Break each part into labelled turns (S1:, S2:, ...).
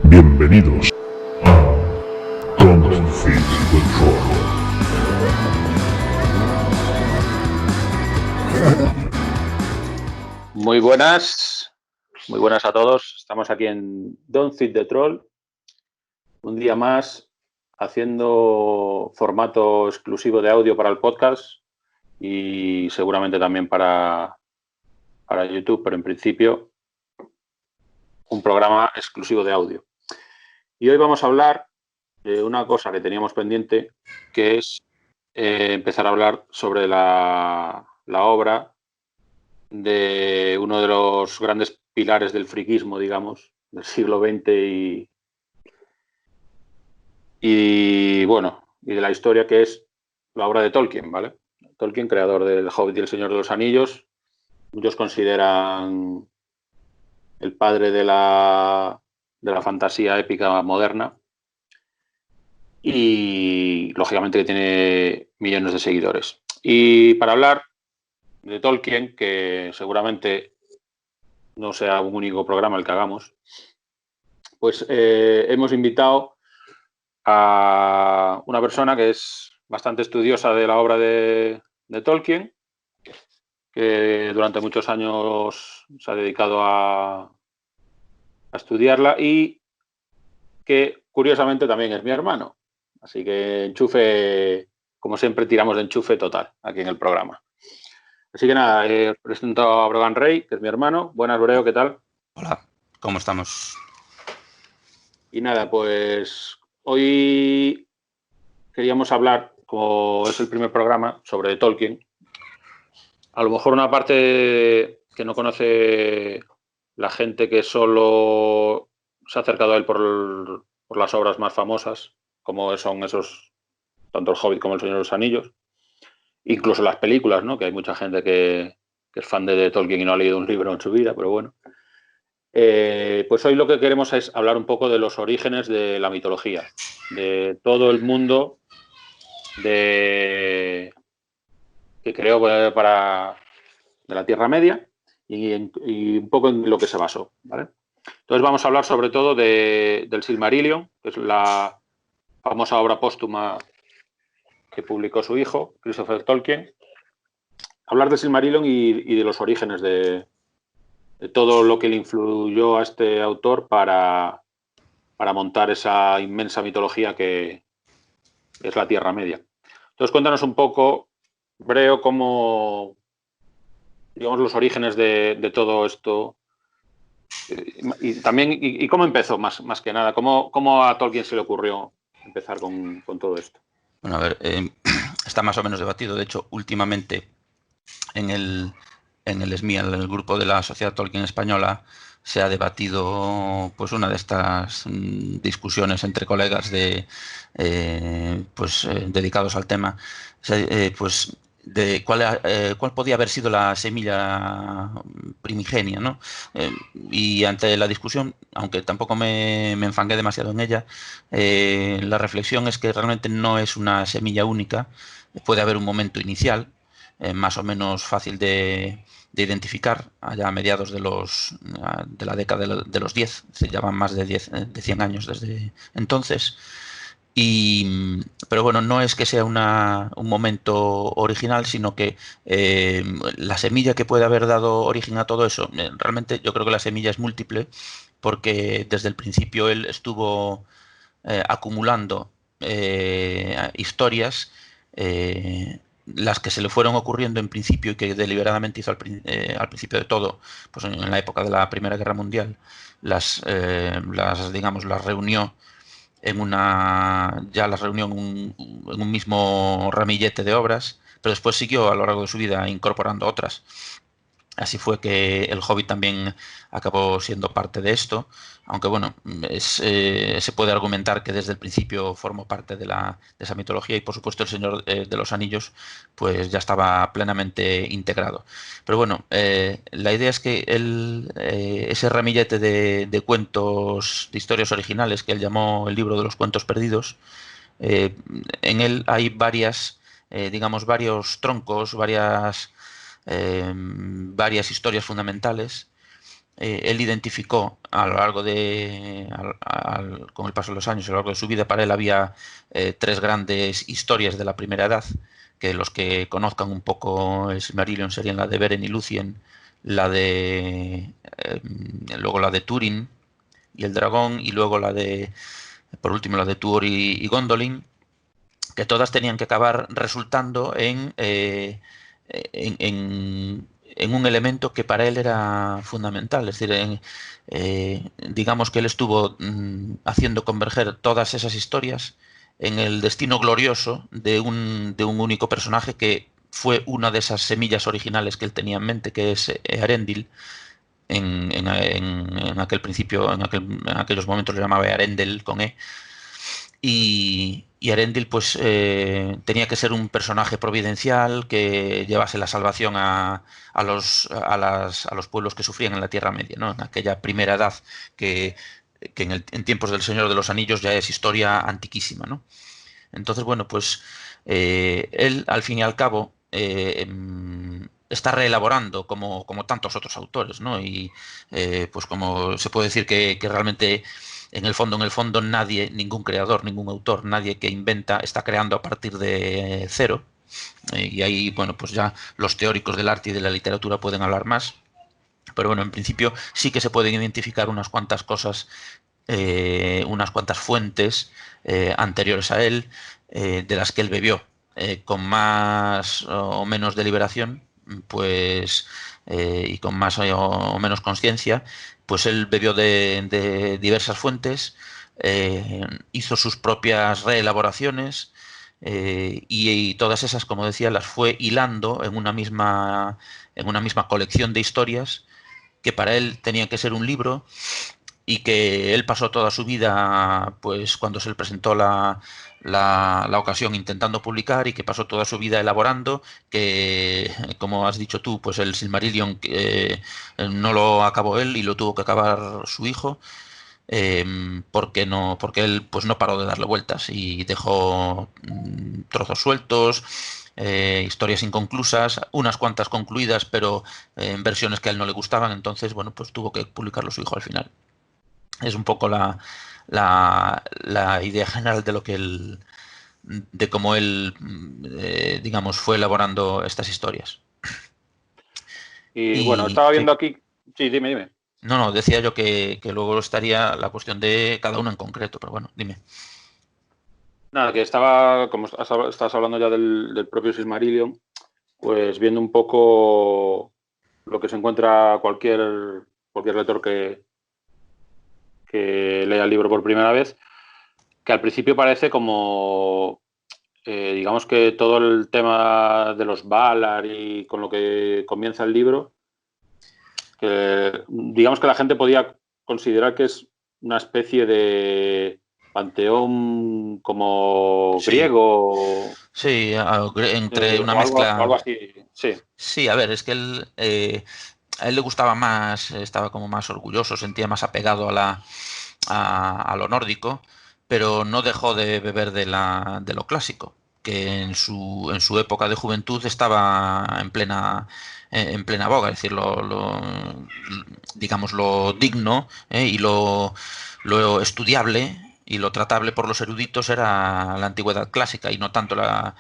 S1: Bienvenidos a Config Control.
S2: Muy buenas a todos. Estamos aquí en Don't Feed the Troll, un día más haciendo formato exclusivo de audio para el podcast y seguramente también para YouTube, pero en principio un programa exclusivo de audio. Y hoy vamos a hablar de una cosa que teníamos pendiente, que es empezar a hablar sobre la obra de uno de los grandes pilares del friquismo, digamos, del siglo XX y de la historia, que es la obra de Tolkien, ¿vale? Tolkien, creador del Hobbit y el Señor de los Anillos. Muchos consideran el padre de la fantasía épica moderna y, lógicamente, que tiene millones de seguidores. Y para hablar de Tolkien, que seguramente no sea un único programa el que hagamos, pues hemos invitado a una persona que es bastante estudiosa de la obra de Tolkien, que durante muchos años se ha dedicado a estudiarla y que curiosamente también es mi hermano. Así que enchufe, como siempre, tiramos de enchufe total aquí en el programa. Así que nada, presento a Brogan Rey, que es mi hermano. Buenas, Breo, ¿qué tal?
S3: Hola, ¿cómo estamos?
S2: Y nada, pues hoy queríamos hablar, como es el primer programa, sobre Tolkien. A lo mejor una parte que no conoce la gente que solo se ha acercado a él por las obras más famosas, como son esos, tanto el Hobbit como el Señor de los Anillos, incluso las películas, ¿no? Que hay mucha gente que es fan de Tolkien y no ha leído un libro en su vida, pero bueno. Pues hoy lo que queremos es hablar un poco de los orígenes de la mitología, de todo el mundo que creó de la Tierra Media y un poco en lo que se basó, ¿vale? Entonces vamos a hablar sobre todo del Silmarillion, que es la famosa obra póstuma que publicó su hijo, Christopher Tolkien. Hablar del Silmarillion y de los orígenes de todo lo que le influyó a este autor para montar esa inmensa mitología que es la Tierra Media. Entonces cuéntanos un poco, Breo, cómo, digamos, los orígenes de todo esto y también y cómo empezó, más que nada, cómo a Tolkien se le ocurrió empezar con todo esto.
S3: Bueno, a ver, está más o menos debatido. De hecho, últimamente en el SMI, en el grupo de la Sociedad Tolkien Española, se ha debatido pues una de estas discusiones entre colegas dedicados al tema, pues de cuál podía haber sido la semilla primigenia, ¿no? Y ante la discusión, aunque tampoco me enfangué demasiado en ella, la reflexión es que realmente no es una semilla única. Puede haber un momento inicial, más o menos fácil de identificar, allá a mediados de la década de los 10, se llaman más de 100 años desde entonces. Pero bueno, no es que sea un momento original, sino que la semilla que puede haber dado origen a todo eso, realmente yo creo que la semilla es múltiple, porque desde el principio él estuvo acumulando historias, las que se le fueron ocurriendo en principio y que deliberadamente hizo al principio de todo, pues en la época de la Primera Guerra Mundial, digamos, las reunió las reunió en un mismo ramillete de obras, pero después siguió a lo largo de su vida incorporando otras. Así fue que el Hobbit también acabó siendo parte de esto, aunque bueno, se puede argumentar que desde el principio formó parte de esa mitología y por supuesto el Señor de los Anillos pues ya estaba plenamente integrado. Pero bueno, la idea es que ese ramillete de cuentos, de historias originales que él llamó el libro de los cuentos perdidos, en él hay varios troncos, varias historias fundamentales él identificó a lo largo con el paso de los años, a lo largo de su vida, para él había tres grandes historias de la Primera Edad, que los que conozcan un poco el Silmarillion serían la de Beren y Lúthien, luego la de Túrin y el dragón, y luego por último, la de Tuor y Gondolin, que todas tenían que acabar resultando en un elemento que para él era fundamental. Es decir, digamos que él estuvo haciendo converger todas esas historias en el destino glorioso de un único personaje que fue una de esas semillas originales que él tenía en mente, que es Eärendil. En aquel principio, en aquellos momentos le llamaba Eärendil con E. Y Eärendil pues tenía que ser un personaje providencial que llevase la salvación a los pueblos que sufrían en la Tierra Media, ¿no? En aquella primera edad que en tiempos del Señor de los Anillos ya es historia antiquísima, ¿no? Entonces, bueno, pues él, al fin y al cabo, está reelaborando como tantos otros autores, ¿no? Y pues como se puede decir que realmente en el fondo nadie, ningún creador, ningún autor, nadie que inventa está creando a partir de cero. Y ahí, bueno, pues ya los teóricos del arte y de la literatura pueden hablar más. Pero bueno, en principio sí que se pueden identificar unas cuantas cosas, unas cuantas fuentes anteriores a él, de las que él bebió con más o menos deliberación, pues, y con más o menos conciencia, pues él bebió de diversas fuentes, hizo sus propias reelaboraciones, y todas esas, como decía, las fue hilando en una misma colección de historias que para él tenían que ser un libro, y que él pasó toda su vida, pues cuando se le presentó la ocasión, intentando publicar, y que pasó toda su vida elaborando, que como has dicho tú, pues el Silmarillion no lo acabó él y lo tuvo que acabar su hijo, porque él pues no paró de darle vueltas y dejó trozos sueltos, historias inconclusas, unas cuantas concluidas, pero en versiones que a él no le gustaban. Entonces, bueno, pues tuvo que publicarlo su hijo al final. Es un poco la idea general de lo que de cómo él, digamos, fue elaborando estas historias.
S2: Y bueno, estaba
S3: sí.
S2: viendo aquí. Sí, dime.
S3: No, decía yo que luego estaría la cuestión de cada uno en concreto, pero bueno, dime.
S2: Nada, que estaba, como estás hablando ya del propio Silmarillion, pues viendo un poco lo que se encuentra cualquier lector que lea el libro por primera vez, que al principio parece como, digamos que todo el tema de los Valar y con lo que comienza el libro, que digamos que la gente podía considerar que es una especie de panteón como griego.
S3: Sí, entre una mezcla.
S2: Algo así, sí.
S3: Sí, a ver, es que a él le gustaba más, estaba como más orgulloso, sentía más apegado a lo nórdico, pero no dejó de beber de lo clásico, que en su época de juventud estaba en plena boga. Es decir, digamos, lo digno, y lo estudiable y lo tratable por los eruditos era la antigüedad clásica, y no tanto la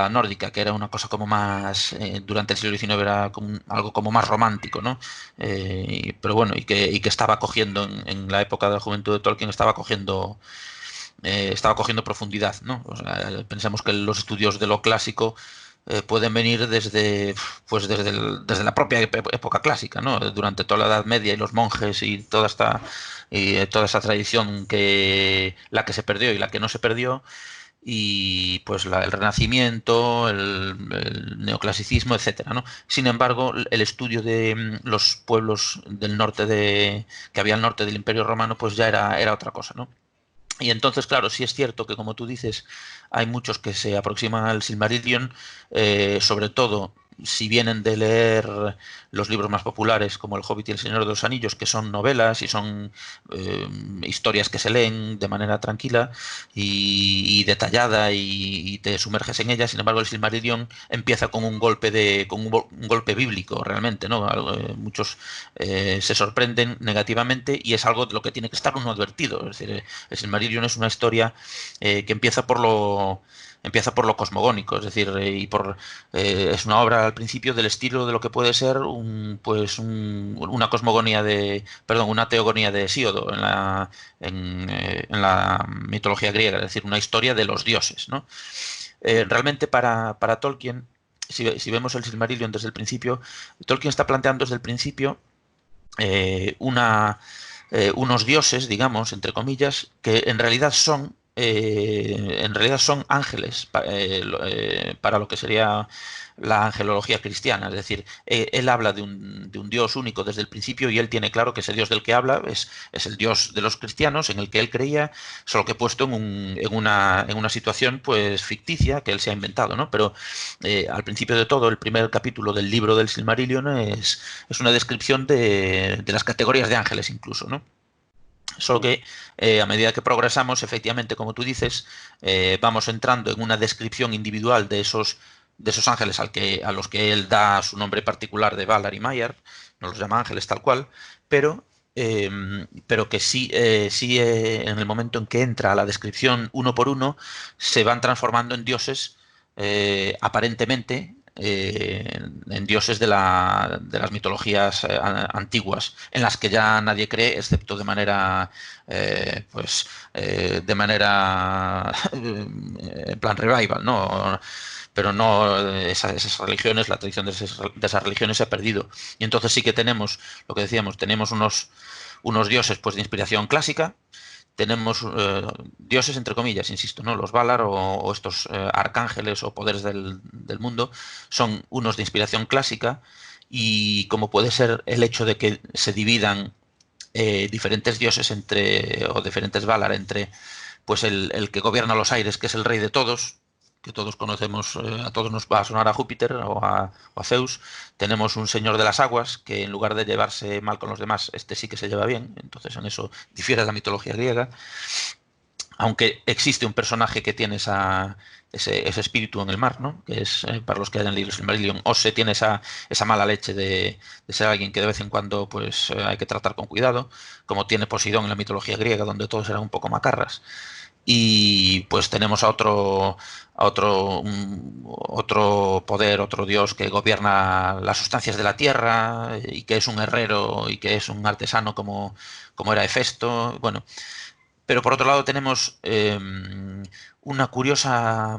S3: nórdica, que era una cosa como más, durante el siglo XIX era algo como más romántico, ¿no? Pero bueno, y que estaba cogiendo en la época de la juventud de Tolkien, estaba cogiendo profundidad, ¿no? O sea, pensemos que los estudios de lo clásico pueden venir desde la propia época clásica, ¿no? Durante toda la Edad Media y los monjes y toda esa tradición, la que se perdió y la que no se perdió, y pues el Renacimiento, el neoclasicismo, etcétera, ¿no? Sin embargo, el estudio de los pueblos del norte que había al norte del Imperio Romano, pues ya era otra cosa, ¿no? Y entonces, claro, sí es cierto que, como tú dices, hay muchos que se aproximan al Silmarillion, sobre todo si vienen de leer los libros más populares como El Hobbit y El Señor de los Anillos, que son novelas y son historias que se leen de manera tranquila y detallada y te sumerges en ellas. Sin embargo, el Silmarillion empieza con un golpe bíblico realmente, ¿no? Muchos se sorprenden negativamente y es algo de lo que tiene que estar uno advertido. Es decir, el Silmarillion es una historia que empieza por lo cosmogónico, es decir, es una obra al principio del estilo de lo que puede ser una una teogonía de Hesíodo en la mitología griega, es decir, una historia de los dioses, ¿no? Realmente para Tolkien, si vemos el Silmarillion desde el principio, Tolkien está planteando desde el principio unos dioses, digamos, entre comillas, que en realidad son ángeles para lo que sería la angelología cristiana. Es decir, él habla de un Dios único desde el principio y él tiene claro que ese Dios del que habla es el Dios de los cristianos, en el que él creía, solo que puesto en una situación pues ficticia que él se ha inventado, ¿no? Pero al principio de todo, el primer capítulo del libro del Silmarillion es una descripción de las categorías de ángeles incluso, ¿no? Solo que a medida que progresamos, efectivamente, como tú dices, vamos entrando en una descripción individual de esos ángeles a los que él da su nombre particular de Valar y Maiar, no los llama ángeles tal cual, pero que sí, en el momento en que entra a la descripción uno por uno, se van transformando en dioses aparentemente en dioses de las mitologías antiguas, en las que ya nadie cree, excepto de manera en plan revival, ¿no? Pero no esas religiones, la tradición de esas religiones se ha perdido. Y entonces sí que tenemos, lo que decíamos, tenemos unos dioses pues de inspiración clásica. Tenemos dioses entre comillas, insisto, ¿no? Los Valar o estos arcángeles o poderes del mundo son unos de inspiración clásica, y como puede ser el hecho de que se dividan diferentes dioses o diferentes Valar entre pues el que gobierna los aires, que es el rey de todos, que todos conocemos, a todos nos va a sonar a Júpiter o a Zeus. Tenemos un señor de las aguas, que en lugar de llevarse mal con los demás, este sí que se lleva bien, entonces en eso difiere de la mitología griega, aunque existe un personaje que tiene ese espíritu en el mar, ¿no? Que es, para los que hayan leído Silmarillion, Ose tiene esa mala leche de ser alguien que de vez en cuando pues hay que tratar con cuidado, como tiene Poseidón en la mitología griega, donde todos eran un poco macarras. Y pues tenemos a otro poder, otro dios que gobierna las sustancias de la tierra y que es un herrero y que es un artesano como era Hefesto. Bueno, pero por otro lado tenemos una curiosa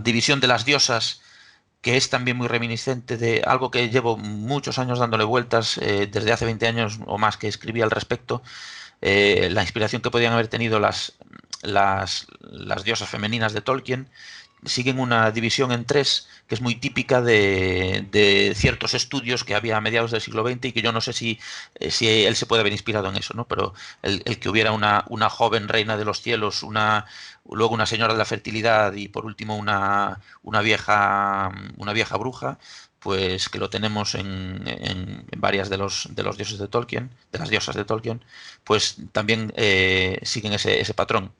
S3: división de las diosas, que es también muy reminiscente de algo que llevo muchos años dándole vueltas, desde hace 20 años o más que escribí al respecto. La inspiración que podían haber tenido las diosas femeninas de Tolkien. Siguen una división en tres que es muy típica de ciertos estudios que había a mediados del siglo XX, y que yo no sé si él se puede haber inspirado en eso, ¿no? Pero el que hubiera una joven reina de los cielos, luego una señora de la fertilidad y por último una vieja bruja, pues que lo tenemos en varias de los dioses de Tolkien, de las diosas de Tolkien, pues también siguen ese patrón.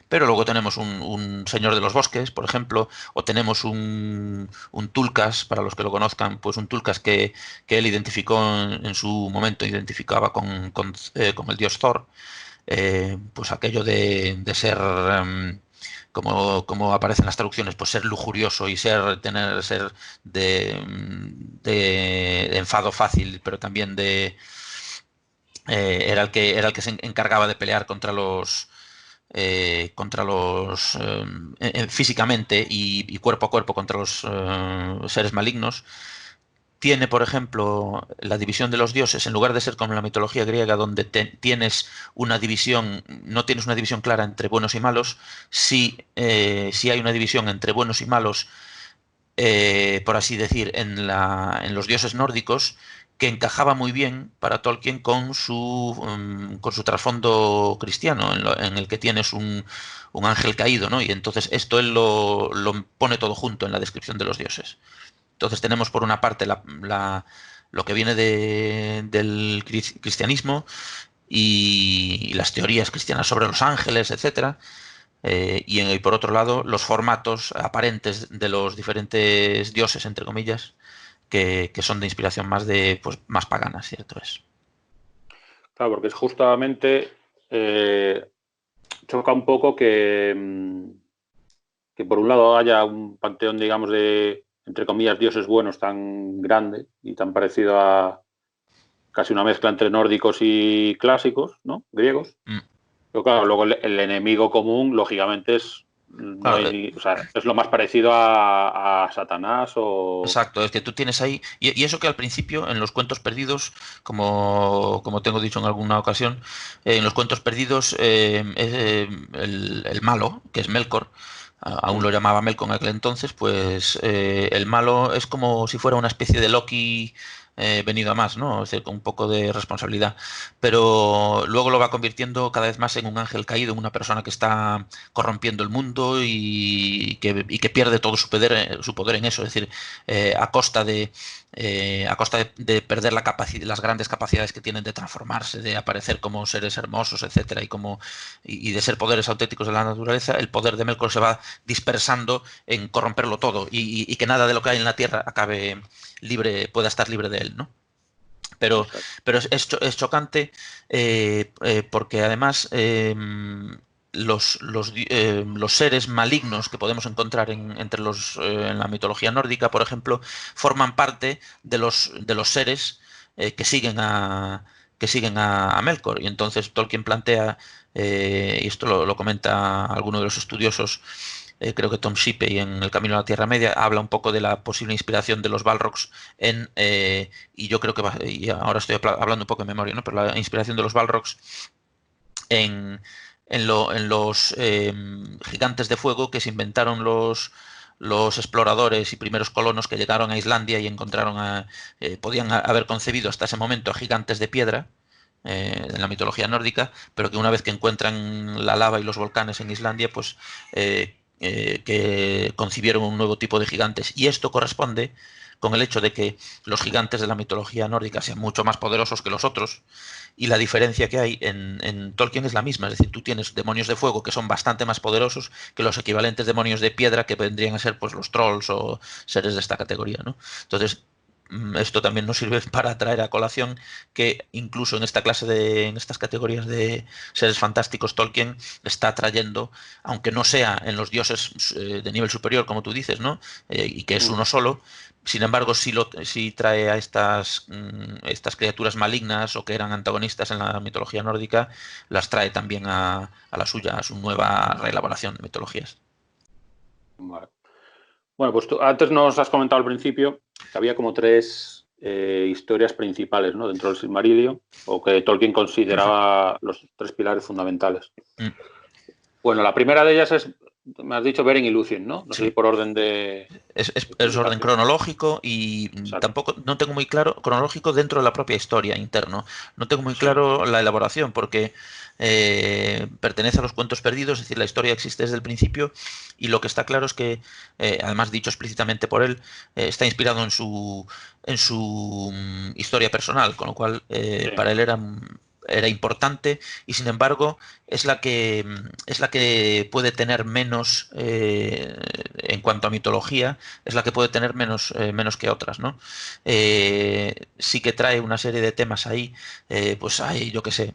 S3: Pero luego tenemos un señor de los bosques, por ejemplo, o tenemos un Tulkas, para los que lo conozcan, pues un Tulkas que él identificó en su momento, identificaba con el dios Thor, pues aquello de ser, como aparece en las traducciones, pues ser lujurioso y ser de enfado fácil, pero también era el que se encargaba de pelear contra los físicamente y cuerpo a cuerpo contra los seres malignos. Tiene, por ejemplo, la división de los dioses, en lugar de ser como en la mitología griega, donde tienes una división, no tienes una división clara entre buenos y malos. Sí hay una división entre buenos y malos, por así decir, en los dioses nórdicos, que encajaba muy bien para Tolkien con su trasfondo cristiano, en el que tienes un ángel caído, ¿no? Y entonces esto él lo pone todo junto en la descripción de los dioses. Entonces tenemos por una parte lo que viene del cristianismo y las teorías cristianas sobre los ángeles, etcétera. Y por otro lado, los formatos aparentes de los diferentes dioses, entre comillas, que son de inspiración pues, más pagana, cierto es.
S2: Claro, porque es justamente choca un poco que por un lado haya un panteón, digamos, de, entre comillas, dioses buenos tan grande y tan parecido a casi una mezcla entre nórdicos y clásicos, ¿no? Griegos. Pero claro, luego el enemigo común, lógicamente, no
S3: Claro,
S2: hay, o sea, es lo más parecido a Satanás o...
S3: exacto, es que tú tienes ahí, y eso que al principio en los cuentos perdidos, como tengo dicho en alguna ocasión, en los cuentos perdidos el malo, que es Melkor, aún lo llamaba Melkor en aquel entonces, pues el malo es como si fuera una especie de Loki venido a más, ¿no? Es decir, con un poco de responsabilidad. Pero luego lo va convirtiendo cada vez más en un ángel caído, en una persona que está corrompiendo el mundo y que pierde todo su poder en eso. Es decir, a costa de perder las grandes capacidades que tienen de transformarse, de aparecer como seres hermosos, etcétera, y de ser poderes auténticos de la naturaleza, el poder de Melkor se va dispersando en corromperlo todo y que nada de lo que hay en la Tierra pueda estar libre de él, ¿no? Pero es chocante porque además los seres malignos que podemos encontrar en la mitología nórdica, por ejemplo, forman parte de los seres que siguen a Melkor. Y entonces Tolkien plantea, y esto lo comenta alguno de los estudiosos, creo que Tom Shippey en El Camino a la Tierra Media habla un poco de la posible inspiración de los Balrogs y yo creo que y ahora estoy hablando un poco de memoria, ¿no? Pero la inspiración de los Balrogs en los gigantes de fuego que se inventaron los exploradores y primeros colonos que llegaron a Islandia y podían haber concebido hasta ese momento a gigantes de piedra en la mitología nórdica, pero que una vez que encuentran la lava y los volcanes en Islandia, pues que concibieron un nuevo tipo de gigantes. Y esto corresponde con el hecho de que los gigantes de la mitología nórdica sean mucho más poderosos que los otros, y la diferencia que hay en Tolkien es la misma, es decir, tú tienes demonios de fuego que son bastante más poderosos que los equivalentes demonios de piedra que vendrían a ser pues los trolls o seres de esta categoría, ¿no? Entonces, esto también nos sirve para traer a colación que incluso en estas categorías de seres fantásticos Tolkien está trayendo, aunque no sea en los dioses de nivel superior, como tú dices, ¿no? Y que es uno solo, sin embargo sí trae a estas criaturas malignas o que eran antagonistas en la mitología nórdica, las trae también a la suya, a su nueva reelaboración de mitologías.
S2: Vale. Bueno, pues tú antes nos has comentado al principio que había como tres historias principales, ¿no? Dentro del Silmarillion, o que Tolkien consideraba los tres pilares fundamentales. Bueno, la primera de ellas es, me has dicho, Beren y Lúthien, ¿no? No sé si por orden de...
S3: Es orden cronológico y tampoco no tengo muy claro, cronológico dentro de la propia historia interno. No tengo muy claro la elaboración porque pertenece a los cuentos perdidos, es decir, la historia existe desde el principio y lo que está claro es que, además dicho explícitamente por él, está inspirado en su historia personal, con lo cual para él era importante y sin embargo es la que puede tener menos en cuanto a mitología, es la que puede tener menos que otras, ¿no? Sí que trae una serie de temas ahí, pues hay, yo qué sé,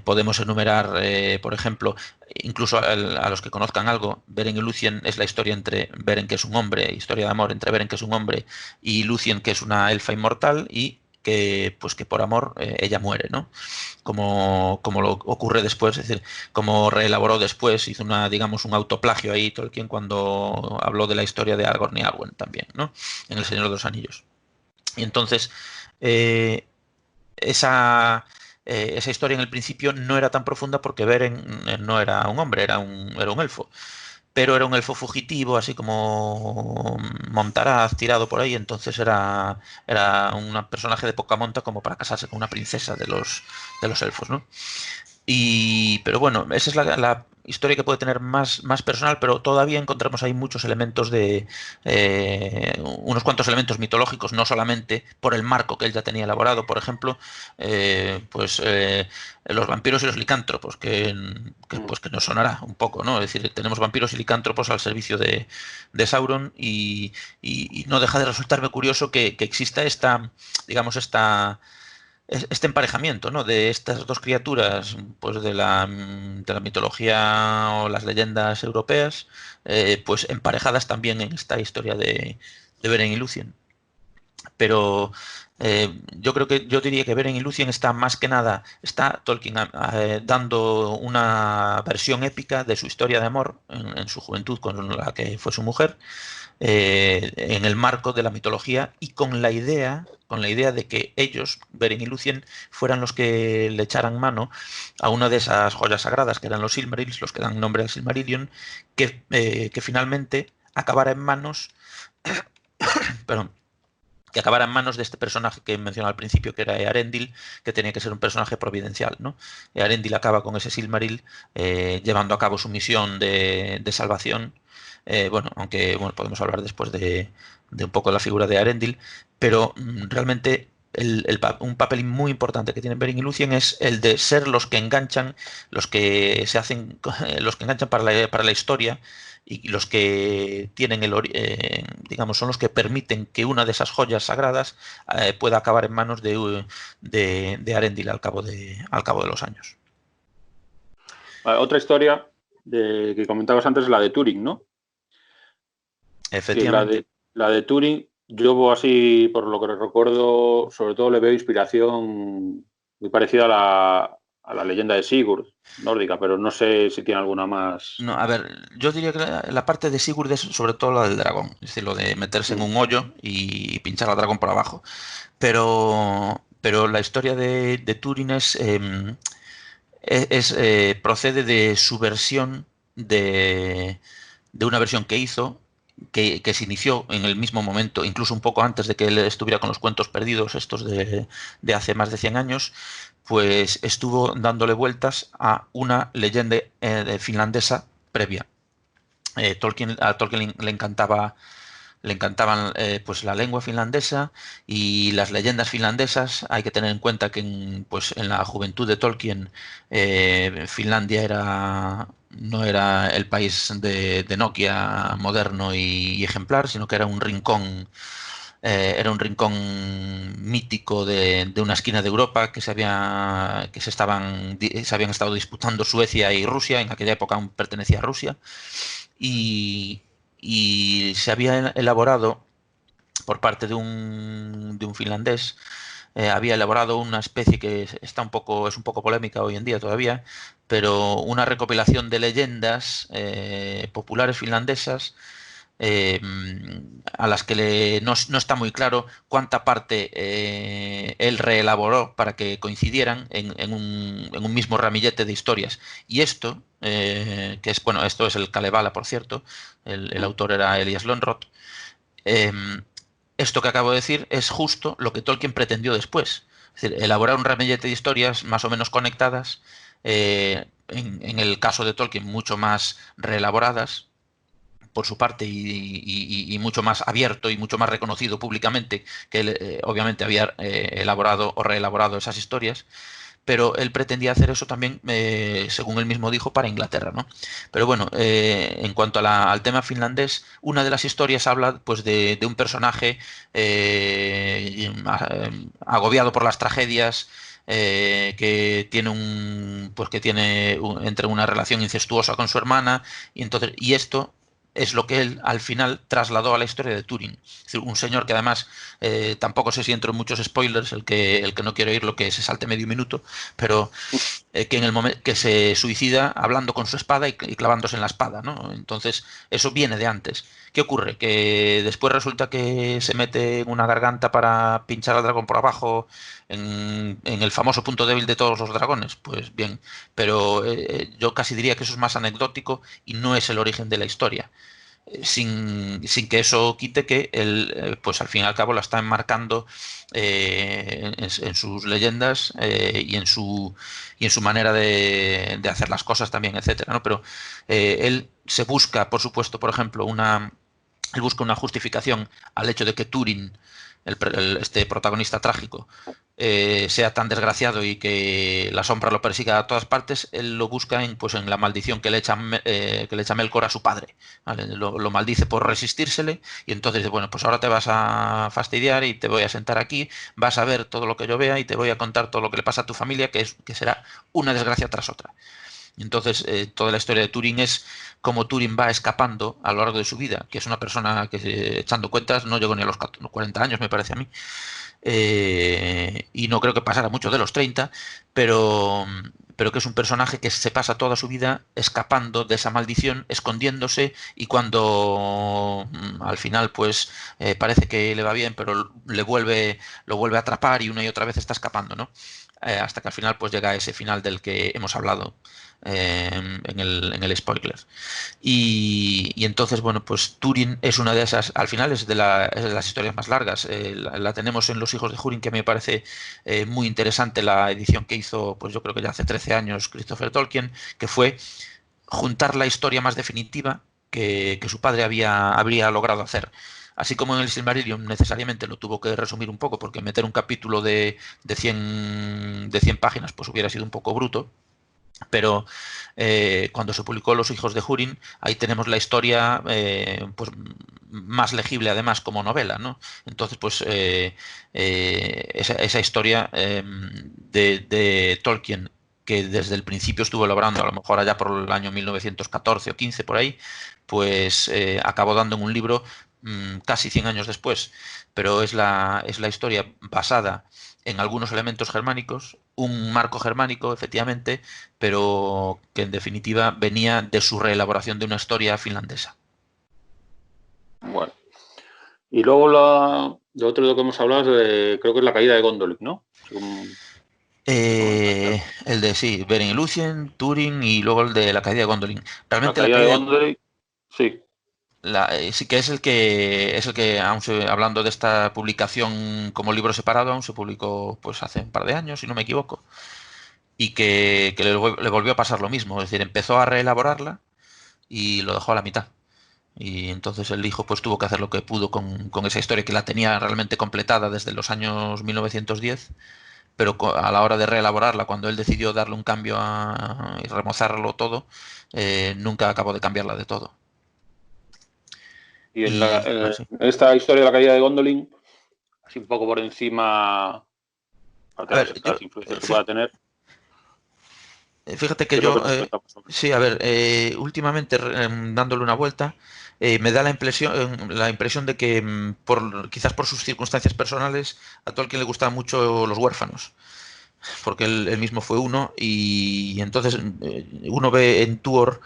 S3: podemos enumerar, por ejemplo, incluso a los que conozcan algo, Beren y Lúthien es la historia entre Beren, que es un hombre, historia de amor entre Beren, que es un hombre, y Lúthien, que es una elfa inmortal, y que por amor ella muere, ¿no? Como lo ocurre después, es decir, como reelaboró después, hizo digamos, un autoplagio ahí Tolkien cuando habló de la historia de Aragorn y Arwen también, ¿no? En El Señor de los Anillos. Y entonces, esa historia en el principio no era tan profunda porque Beren no era un hombre, era un elfo. pero era un elfo fugitivo, así como Montaraz tirado por ahí, entonces era un personaje de poca monta como para casarse con una princesa de los elfos, ¿no? Pero bueno, esa es la historia que puede tener más personal, pero todavía encontramos ahí muchos elementos unos cuantos elementos mitológicos, no solamente por el marco que él ya tenía elaborado, por ejemplo, los vampiros y los licántropos, pues que nos sonará un poco, ¿no? Es decir, tenemos vampiros y licántropos al servicio de Sauron y no deja de resultarme curioso que exista digamos, este emparejamiento, ¿no? De estas dos criaturas, pues de la mitología o las leyendas europeas, pues emparejadas también en esta historia de Beren y Lúthien. Pero yo diría que Beren y Lúthien está más que nada, está Tolkien dando una versión épica de su historia de amor en su juventud con la que fue su mujer, en el marco de la mitología y con la idea de que ellos, Beren y Lúthien, fueran los que le echaran mano a una de esas joyas sagradas que eran los Silmarils, los que dan nombre al Silmarillion, que finalmente acabara en manos perdón, que acabara en manos de este personaje que mencioné al principio, que era Earendil, que tenía que ser un personaje providencial, ¿no? Earendil acaba con ese Silmaril llevando a cabo su misión de salvación. Aunque podemos hablar después de un poco de la figura de Earendil, pero realmente un papel muy importante que tienen Beren y Lúthien es el de ser los que enganchan, los que enganchan para la historia y los que tienen digamos, son los que permiten que una de esas joyas sagradas pueda acabar en manos de Earendil al cabo de los años.
S2: Otra historia que comentabas antes es la de Túrin, ¿no?
S3: Efectivamente.
S2: La de Túrin, yo así, por lo que recuerdo, sobre todo le veo inspiración muy parecida a la leyenda de Sigurd, nórdica, pero no sé si tiene alguna más.
S3: No, a ver, yo diría que la parte de Sigurd es sobre todo la del dragón, es decir, lo de meterse en un hoyo y pinchar al dragón por abajo. Pero la historia de Túrin procede de su versión de una versión que hizo, que se inició en el mismo momento, incluso un poco antes de que él estuviera con los cuentos perdidos, estos de hace más de 100 años, pues estuvo dándole vueltas a una leyenda finlandesa previa. A Tolkien le encantaban pues la lengua finlandesa y las leyendas finlandesas. Hay que tener en cuenta que en la juventud de Tolkien Finlandia no era el país de Nokia moderno y ejemplar, sino que era un rincón mítico de una esquina de Europa que se habían estado disputando Suecia y Rusia. En aquella época aún pertenecía a Rusia y se había elaborado por parte de un finlandés, había elaborado una especie que es un poco polémica hoy en día todavía, pero una recopilación de leyendas populares finlandesas, a las que no está muy claro cuánta parte él reelaboró para que coincidieran en un mismo ramillete de historias. Y esto, esto es el Kalevala, por cierto, el autor era Elias Lönnrot. Esto que acabo de decir es justo lo que Tolkien pretendió después. Es decir, elaborar un ramillete de historias más o menos conectadas, en el caso de Tolkien mucho más reelaboradas por su parte y mucho más abierto y mucho más reconocido públicamente, que él obviamente había elaborado o reelaborado esas historias, pero él pretendía hacer eso también, según él mismo dijo, para Inglaterra, ¿no? Pero bueno, en cuanto al tema finlandés, una de las historias habla pues de un personaje agobiado por las tragedias, que tiene entre una relación incestuosa con su hermana, y esto es lo que él al final trasladó a la historia de Túrin. Es decir, un señor que además, tampoco sé si entro en muchos spoilers, el que no quiere oír lo que se salte medio minuto, pero que en el momento que se suicida hablando con su espada y clavándose en la espada, ¿no? Entonces, eso viene de antes. ¿Qué ocurre? Que después resulta que se mete en una garganta para pinchar al dragón por abajo en el famoso punto débil de todos los dragones. Pues bien, pero yo casi diría que eso es más anecdótico y no es el origen de la historia. Sin que eso quite que él, pues al fin y al cabo la está enmarcando en sus leyendas y en su manera de hacer las cosas también, etcétera, ¿no? Pero él se busca, por supuesto, por ejemplo, él busca una justificación al hecho de que Túrin, este protagonista trágico, sea tan desgraciado y que la sombra lo persiga a todas partes. Él lo busca en la maldición que le echa Melkor a su padre, ¿vale? Lo maldice por resistírsele y entonces dice, bueno, pues ahora te vas a fastidiar y te voy a sentar aquí, vas a ver todo lo que yo vea y te voy a contar todo lo que le pasa a tu familia, que será una desgracia tras otra. Y entonces, toda la historia de Túrin es cómo Túrin va escapando a lo largo de su vida, que es una persona que, echando cuentas, no llegó ni a los 40 años, me parece a mí. Y no creo que pasara mucho de los 30, pero que es un personaje que se pasa toda su vida escapando de esa maldición, escondiéndose, y cuando al final pues parece que le va bien, pero lo vuelve a atrapar y una y otra vez está escapando, ¿no? Hasta que al final pues llega ese final del que hemos hablado en el spoiler. Y entonces, bueno, pues Túrin es una de esas, al final es de las historias más largas. La tenemos en Los hijos de Húrin, que me parece muy interesante la edición que hizo, pues yo creo que ya hace 13 años, Christopher Tolkien, que fue juntar la historia más definitiva que su padre habría logrado hacer. Así como en el Silmarillion necesariamente lo tuvo que resumir un poco, porque meter un capítulo de 100 páginas pues hubiera sido un poco bruto. Pero cuando se publicó Los hijos de Húrin, ahí tenemos la historia pues más legible además como novela, ¿no? Entonces, pues esa historia de Tolkien, que desde el principio estuvo elaborando, a lo mejor allá por el año 1914 o 15 por ahí, pues acabó dando en un libro casi 100 años después, pero es la historia basada en algunos elementos germánicos, un marco germánico, efectivamente, pero que en definitiva venía de su reelaboración de una historia finlandesa.
S2: Bueno. Y luego lo otro de lo que hemos hablado es creo que es la caída de Gondolin, ¿no?
S3: El de, sí, Beren y Lúthien, Túrin, y luego el de la caída de Gondolin. Realmente
S2: la caída de Gondolin, sí.
S3: Sí que es el que hablando de esta publicación como libro separado, aún se publicó pues hace un par de años, si no me equivoco, y que le volvió a pasar lo mismo. Es decir, empezó a reelaborarla y lo dejó a la mitad. Y entonces el hijo pues tuvo que hacer lo que pudo con esa historia, que la tenía realmente completada desde los años 1910, pero a la hora de reelaborarla, cuando él decidió darle un cambio y remozarlo todo, nunca acabó de cambiarla de todo.
S2: Y en esta historia de la caída de Gondolin, así un poco por encima, aparte de las influencias que pueda tener.
S3: Fíjate que yo, sí, a ver, últimamente dándole una vuelta, me da la impresión de que quizás por sus circunstancias personales a Tolkien le gustaban mucho los huérfanos, porque él mismo fue uno, y entonces uno ve en Tuor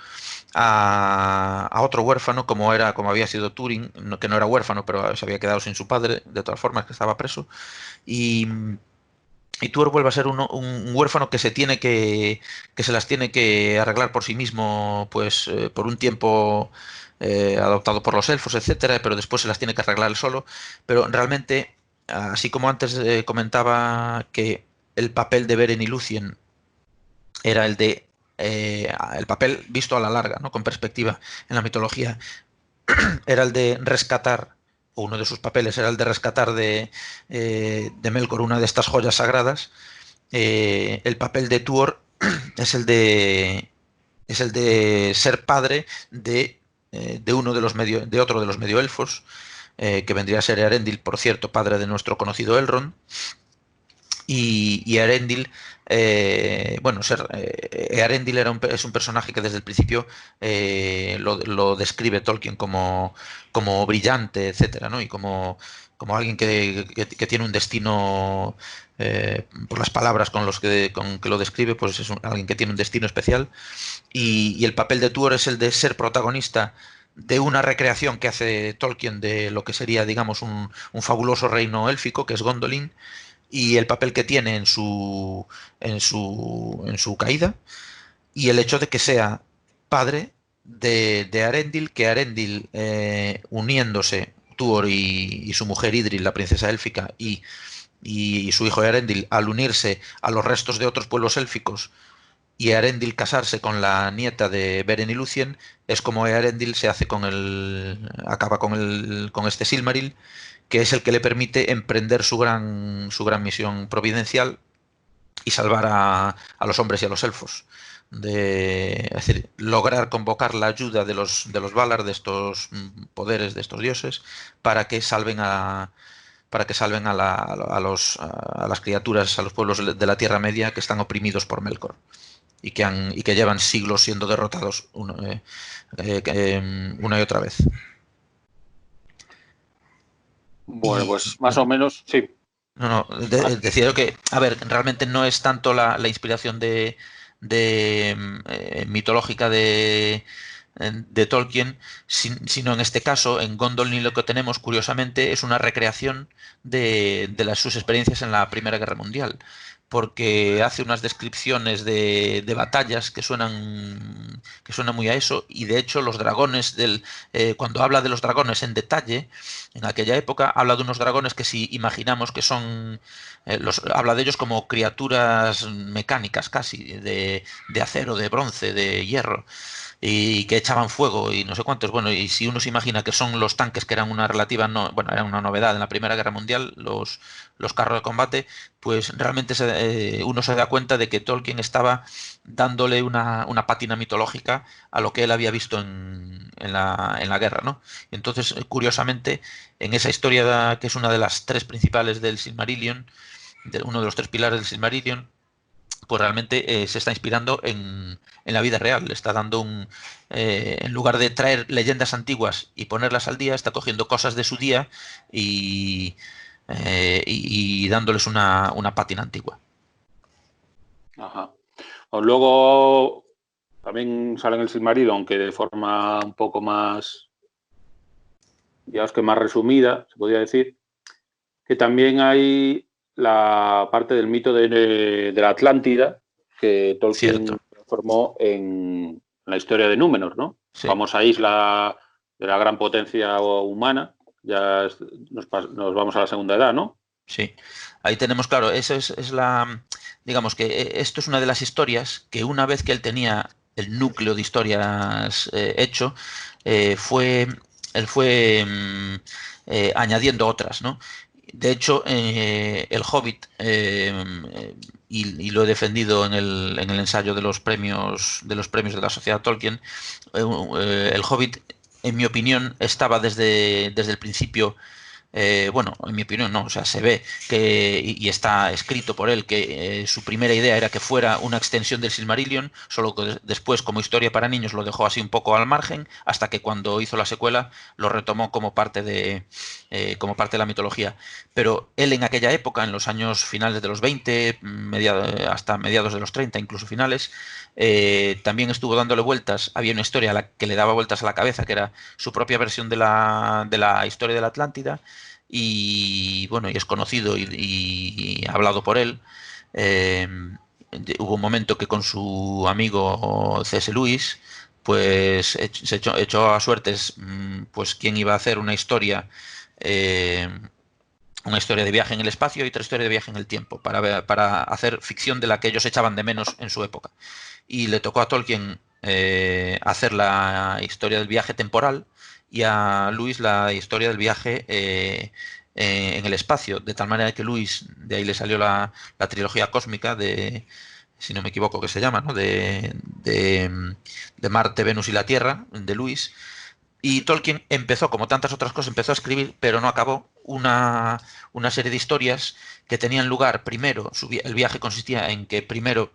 S3: a otro huérfano como había sido Túrin, que no era huérfano, pero se había quedado sin su padre, de todas formas, que estaba preso, y Tuor vuelve a ser un huérfano que se las tiene que arreglar por sí mismo, pues por un tiempo adoptado por los elfos, etcétera, pero después se las tiene que arreglar él solo. Pero realmente, así como antes comentaba que el papel de Beren y Lúthien era el papel visto a la larga, ¿no? Con perspectiva en la mitología, era el de rescatar, o uno de sus papeles era el de rescatar de Melkor una de estas joyas sagradas. El papel de Tuor es el de ser padre de uno de otro de los medioelfos, que vendría a ser Eärendil, por cierto, padre de nuestro conocido Elrond. Y Eärendil, Eärendil es un personaje que desde el principio lo describe Tolkien como brillante, etcétera, ¿no? Y como como alguien que tiene un destino, por las palabras con que lo describe, pues es alguien que tiene un destino especial. Y el papel de Tuor es el de ser protagonista de una recreación que hace Tolkien de lo que sería, digamos, un fabuloso reino élfico, que es Gondolin, y el papel que tiene en su caída, y el hecho de que sea padre de Arendil, que Arendil, uniéndose, Tuor y su mujer Idril, la princesa élfica, y su hijo Arendil, al unirse a los restos de otros pueblos élficos, y Eärendil casarse con la nieta de Beren y Lúthien, es como Eärendil se hace acaba con este Silmaril, que es el que le permite emprender su gran misión providencial y salvar a los hombres y a los elfos. Es decir, lograr convocar la ayuda de los Valar, de estos poderes, de estos dioses, para que salven a las criaturas, a los pueblos de la Tierra Media que están oprimidos por Melkor y que llevan siglos siendo derrotados una y otra vez.
S2: Bueno, pues más o menos, sí.
S3: No, decía yo que, a ver, realmente no es tanto la inspiración mitológica de Tolkien, sino en este caso, en Gondolin, lo que tenemos, curiosamente, es una recreación de sus experiencias en la Primera Guerra Mundial, porque hace unas descripciones de batallas que suenan muy a eso, y de hecho los dragones, cuando habla de los dragones en detalle, en aquella época, habla de unos dragones que, si imaginamos que son, habla de ellos como criaturas mecánicas casi, de acero, de bronce, de hierro, y que echaban fuego y no sé cuántos. Bueno, y si uno se imagina que son los tanques, que eran eran una novedad en la Primera Guerra Mundial, los carros de combate, pues realmente uno se da cuenta de que Tolkien estaba dándole una pátina mitológica a lo que él había visto en la guerra, ¿no? Y entonces, curiosamente, en esa historia, que es una de las tres principales del Silmarillion, uno de los tres pilares del Silmarillion, pues realmente se está inspirando en la vida real. Le está dando en lugar de traer leyendas antiguas y ponerlas al día, está cogiendo cosas de su día y dándoles una pátina antigua.
S2: Ajá. O luego también sale en el Silmarillion, aunque de forma un poco más, digamos que más resumida, se podría decir, que también hay la parte del mito de la Atlántida, que Tolkien formó en la historia de Númenor, ¿no? Sí. Famosa isla de la gran potencia humana. Ya nos vamos a la segunda edad, ¿no?
S3: Sí, ahí tenemos, claro, eso es digamos que esto es una de las historias que, una vez que él tenía el núcleo de historias hecho, él fue añadiendo otras, ¿no? De hecho, El Hobbit, y lo he defendido en el ensayo de los premios de la Sociedad Tolkien, El Hobbit, en mi opinión, estaba desde el principio. Bueno, en mi opinión no, o sea, se ve que, y está escrito por él, que su primera idea era que fuera una extensión del Silmarillion, solo que después, como historia para niños, lo dejó así un poco al margen, hasta que cuando hizo la secuela lo retomó como parte de la mitología. Pero él, en aquella época, en los años finales de los 20, hasta mediados de los 30, incluso finales, también estuvo dándole vueltas. Había una historia a la que le daba vueltas a la cabeza, que era su propia versión de la historia de la Atlántida, y bueno, y es conocido y hablado por él. Hubo un momento que con su amigo C.S. Lewis, pues se echó a suertes, pues quién iba a hacer una historia de viaje en el espacio y otra historia de viaje en el tiempo, para hacer ficción de la que ellos echaban de menos en su época. Y le tocó a Tolkien hacer la historia del viaje temporal, y a Lewis la historia del viaje en el espacio, de tal manera que Lewis, de ahí le salió la trilogía cósmica si no me equivoco, que se llama, ¿no? de Marte, Venus y la Tierra, de Lewis. Y Tolkien empezó, como tantas otras cosas, empezó a escribir, pero no acabó, una serie de historias que tenían lugar primero. El viaje consistía en que primero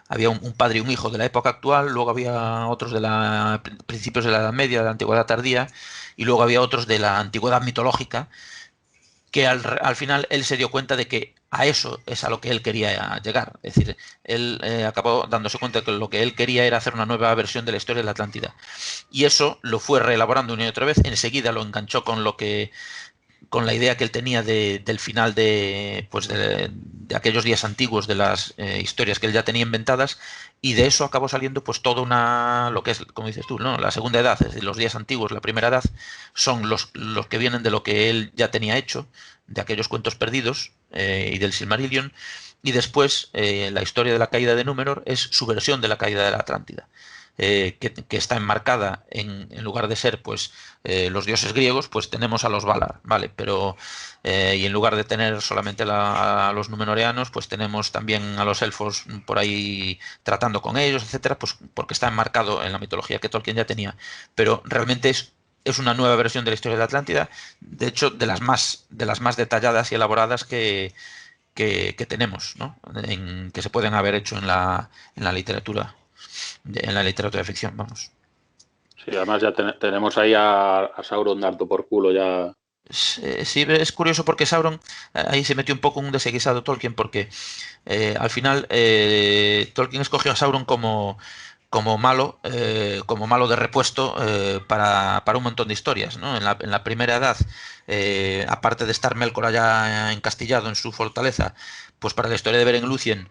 S3: había un padre y un hijo de la época actual, luego había otros de principios de la Edad Media, de la Antigüedad Tardía, y luego había otros de la Antigüedad Mitológica, que al final él se dio cuenta de que a eso es a lo que él quería llegar. Es decir, él acabó dándose cuenta de que lo que él quería era hacer una nueva versión de la historia de la Atlántida. Y eso lo fue reelaborando una y otra vez, enseguida lo enganchó con la idea que él tenía del final pues de aquellos días antiguos, de las historias que él ya tenía inventadas, y de eso acabó saliendo pues toda lo que es, como dices tú, ¿no? La segunda edad, es decir, los días antiguos, la primera edad, son los que vienen de lo que él ya tenía hecho, de aquellos cuentos perdidos y del Silmarillion, y después la historia de la caída de Númenor es su versión de la caída de la Atlántida. Que está enmarcada en lugar de ser pues los dioses griegos, pues tenemos a los Valar, ¿vale? Pero y en lugar de tener solamente a los númenoreanos, pues tenemos también a los elfos por ahí tratando con ellos, etcétera, pues porque está enmarcado en la mitología que Tolkien ya tenía. Pero realmente es una nueva versión de la historia de la Atlántida, de hecho, de las más detalladas y elaboradas que tenemos, ¿no? Que se pueden haber hecho en la literatura. En la literatura de ficción, vamos.
S2: Sí, además ya tenemos ahí a Sauron dando por culo ya.
S3: Sí, es curioso porque Sauron ahí se metió un poco un desaguisado Tolkien, porque al final Tolkien escogió a Sauron como malo de repuesto para un montón de historias, ¿no? En la primera edad, aparte de estar Melkor allá encastillado en su fortaleza, pues para la historia de Beren y Lúthien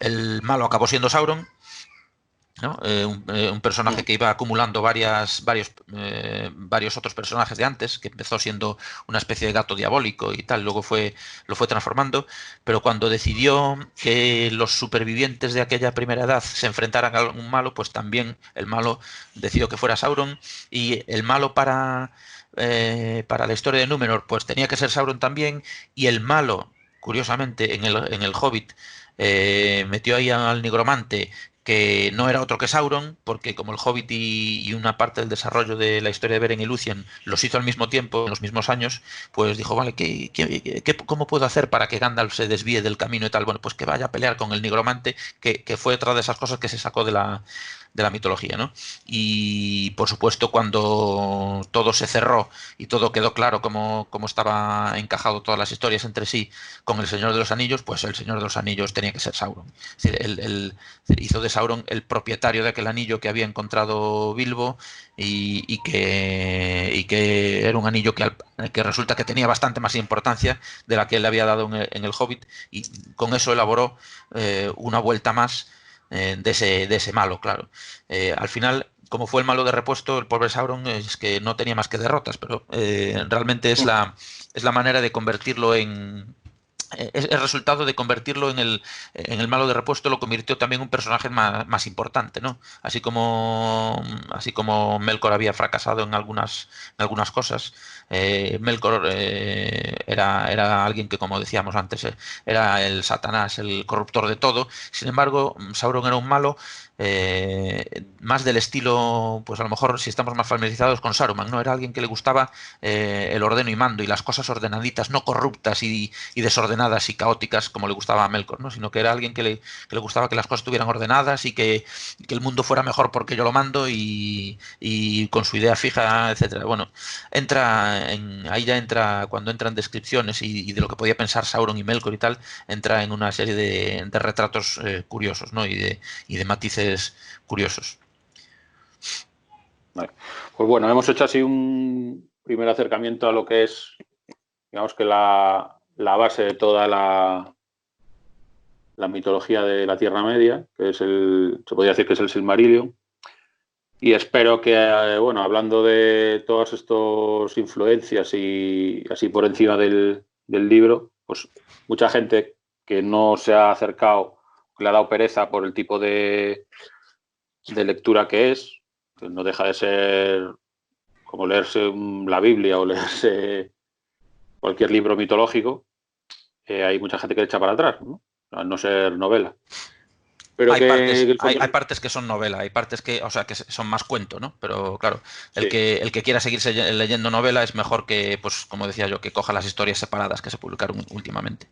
S3: el malo acabó siendo Sauron, ¿no? Un personaje que iba acumulando varios otros personajes de antes, que empezó siendo una especie de gato diabólico y tal, luego lo fue transformando, pero cuando decidió que los supervivientes de aquella primera edad se enfrentaran a un malo, pues también el malo decidió que fuera Sauron, y el malo para la historia de Númenor pues tenía que ser Sauron también, y el malo, curiosamente, en el Hobbit metió ahí al nigromante, que no era otro que Sauron, porque como el Hobbit y una parte del desarrollo de la historia de Beren y Lúthien los hizo al mismo tiempo, en los mismos años, pues dijo, vale, ¿cómo puedo hacer para que Gandalf se desvíe del camino y tal? Bueno, pues que vaya a pelear con el nigromante, que fue otra de esas cosas que se sacó de la mitología, ¿no? Y por supuesto, cuando todo se cerró y todo quedó claro cómo estaba encajado todas las historias entre sí con el Señor de los Anillos, pues el Señor de los Anillos tenía que ser Sauron. Es decir, él hizo de Sauron el propietario de aquel anillo que había encontrado Bilbo, y que era un anillo que resulta que tenía bastante más importancia de la que él le había dado en el Hobbit, y con eso elaboró una vuelta más de ese malo, claro. Al final, como fue el malo de repuesto, el pobre Sauron es que no tenía más que derrotas, pero realmente es la manera de convertirlo es el resultado de convertirlo en el malo de repuesto, lo convirtió también en un personaje más importante, ¿no? Así como Melkor había fracasado en algunas cosas, Melkor era alguien que, como decíamos antes, era el Satanás, el corruptor de todo. Sin embargo, Sauron era un malo más del estilo, pues a lo mejor si estamos más familiarizados con Saruman, ¿no? Era alguien que le gustaba el ordeno y mando y las cosas ordenaditas, no corruptas y desordenadas y caóticas como le gustaba a Melkor, ¿no? Sino que era alguien que le gustaba que las cosas estuvieran ordenadas y que el mundo fuera mejor porque yo lo mando, y con su idea fija, etcétera. Bueno, ahí ya entra, cuando entran descripciones y de lo que podía pensar Sauron y Melkor y tal, entra en una serie de retratos curiosos, ¿no? Y de matices curiosos.
S2: Vale. Pues bueno, hemos hecho así un primer acercamiento a lo que es, digamos que la base de toda la mitología de la Tierra Media, que es se podría decir que es el Silmarillion. Y espero que, bueno, hablando de todas estas influencias y así por encima del libro, pues mucha gente que no se ha acercado, que le ha dado pereza por el tipo de lectura que es, que no deja de ser como leerse la Biblia o leerse cualquier libro mitológico, hay mucha gente que le echa para atrás, ¿no? Al no ser novela. Pero
S3: hay partes que son novela, hay partes que son más cuento, ¿no? Pero claro, el que quiera seguirse leyendo novela es mejor que, pues como decía yo, que coja las historias separadas que se publicaron últimamente.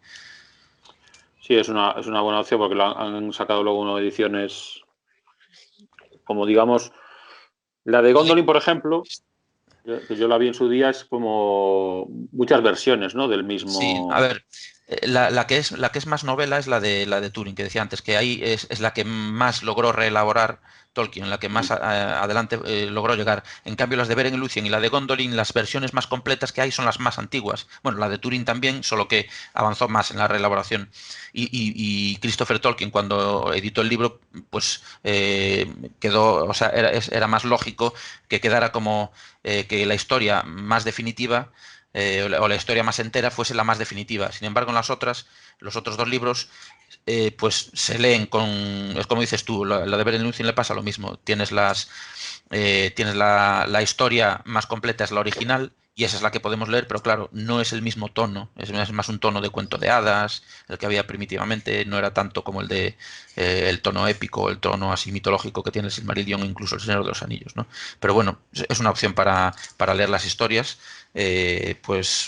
S2: Sí, es una buena opción porque han sacado luego unas ediciones, como digamos, la de Gondolin, por ejemplo, que yo la vi en su día, es como muchas versiones, ¿no? Del
S3: Sí, a
S2: mismo.
S3: ver, la que es más novela es la de Turing, que decía antes, que ahí es la que más logró reelaborar Tolkien, la que más adelante logró llegar. En cambio, las de Beren y Lúthien y la de Gondolin, las versiones más completas que hay son las más antiguas. Bueno, la de Turing también, solo que avanzó más en la reelaboración. Y Christopher Tolkien, cuando editó el libro, pues quedó, o sea, era más lógico que quedara como que la historia más definitiva o la historia más entera fuese la más definitiva. Sin embargo, en los otros dos libros, pues se leen con, es como dices tú, la de Beren Lúthien le pasa lo mismo. Tienes la historia más completa, es la original, y esa es la que podemos leer, pero claro, no es el mismo tono, es más un tono de cuento de hadas, el que había primitivamente, no era tanto como el tono épico, el tono así mitológico que tiene el Silmarillion, incluso el Señor de los Anillos, ¿no? Pero bueno, es una opción para leer las historias. Pues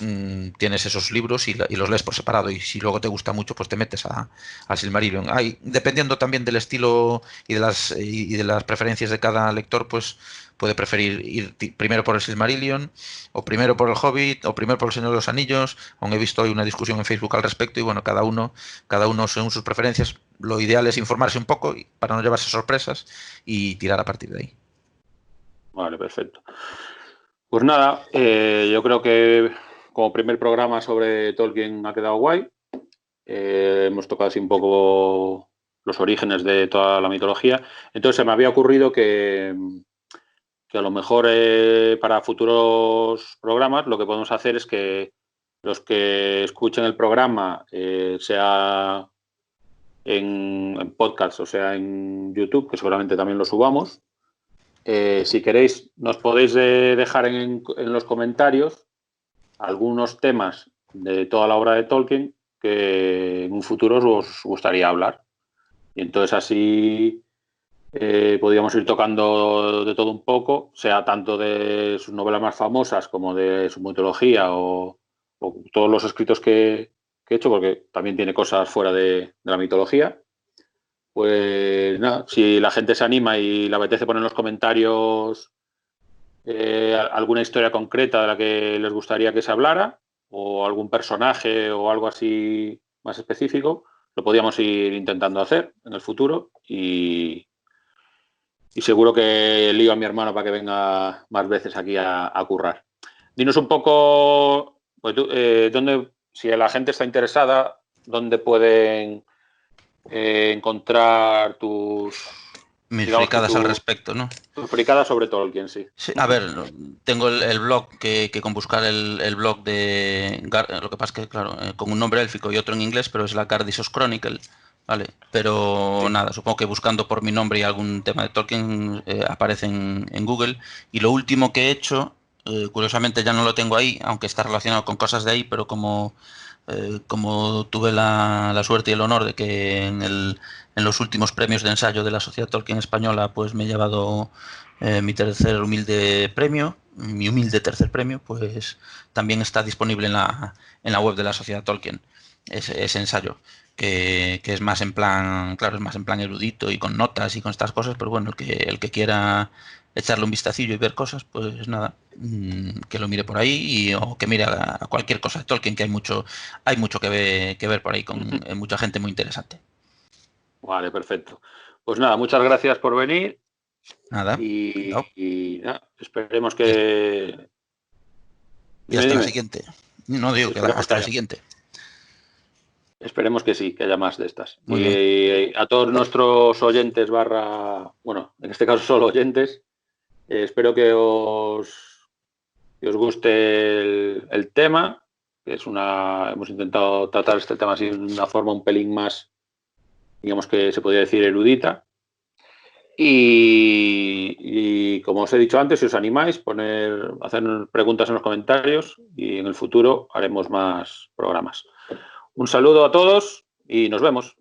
S3: tienes esos libros y los lees por separado, y si luego te gusta mucho, pues te metes al Silmarillion. Dependiendo también del estilo y de las preferencias de cada lector, pues puede preferir ir primero por el Silmarillion, o primero por el Hobbit, o primero por el Señor de los Anillos. Aún he visto hoy una discusión en Facebook al respecto, y bueno, cada uno según sus preferencias. Lo ideal es informarse un poco para no llevarse sorpresas y tirar a partir de ahí.
S2: Vale, perfecto. Pues nada, yo creo que como primer programa sobre Tolkien ha quedado guay. Hemos tocado así un poco los orígenes de toda la mitología. Entonces se me había ocurrido que a lo mejor para futuros programas lo que podemos hacer es que los que escuchen el programa, sea en podcast o sea en YouTube, que seguramente también lo subamos, si queréis nos podéis dejar en los comentarios algunos temas de toda la obra de Tolkien que en un futuro os gustaría hablar. Y entonces así podríamos ir tocando de todo un poco, sea tanto de sus novelas más famosas como de su mitología o todos los escritos que he hecho, porque también tiene cosas fuera de la mitología. Pues nada, si la gente se anima y le apetece poner en los comentarios alguna historia concreta de la que les gustaría que se hablara, o algún personaje o algo así más específico, lo podríamos ir intentando hacer en el futuro y seguro que lío a mi hermano para que venga más veces aquí a currar. Dinos un poco, pues tú, si la gente está interesada, dónde pueden encontrar
S3: Mis
S2: digamos que
S3: fricadas al respecto, ¿no?
S2: tus fricadas sobre Tolkien, sí.
S3: Sí, a ver, tengo el blog que con buscar el blog lo que pasa es que, claro, con un nombre élfico y otro en inglés, pero es la Gardisos Chronicle, ¿vale? Pero
S2: Sí.
S3: nada, supongo que buscando por mi nombre y algún tema de Tolkien aparece en Google. Y lo último que he hecho, curiosamente ya no lo tengo ahí, aunque está relacionado con cosas de ahí, pero como tuve la suerte y el honor de que en los últimos premios de ensayo de la Sociedad Tolkien Española, pues me he llevado mi humilde tercer premio, pues también está disponible en la web de la Sociedad Tolkien, ese ensayo, que es más en plan, claro, es más en plan erudito y con notas y con estas cosas, pero bueno, el que quiera echarle un vistacillo y ver cosas, pues nada, que lo mire por ahí, o que mire a cualquier cosa de Tolkien, que hay mucho que ver por ahí con mucha gente muy interesante.
S2: Vale, perfecto. Pues nada, muchas gracias por venir
S3: Nada, encantado.
S2: y nada, esperemos
S3: Y
S2: que... Dime,
S3: hasta la
S2: dime.
S3: siguiente. No digo que
S2: Esperemos que
S3: hasta la
S2: haya.
S3: siguiente.
S2: Esperemos que sí, que haya más de estas.
S3: Muy bien.
S2: Y a todos nuestros oyentes bueno, en este caso solo oyentes, espero que os guste el tema, que hemos intentado tratar este tema así de una forma un pelín más, digamos que se podría decir erudita. Y como os he dicho antes, si os animáis, hacer preguntas en los comentarios y en el futuro haremos más programas. Un saludo a todos y nos vemos.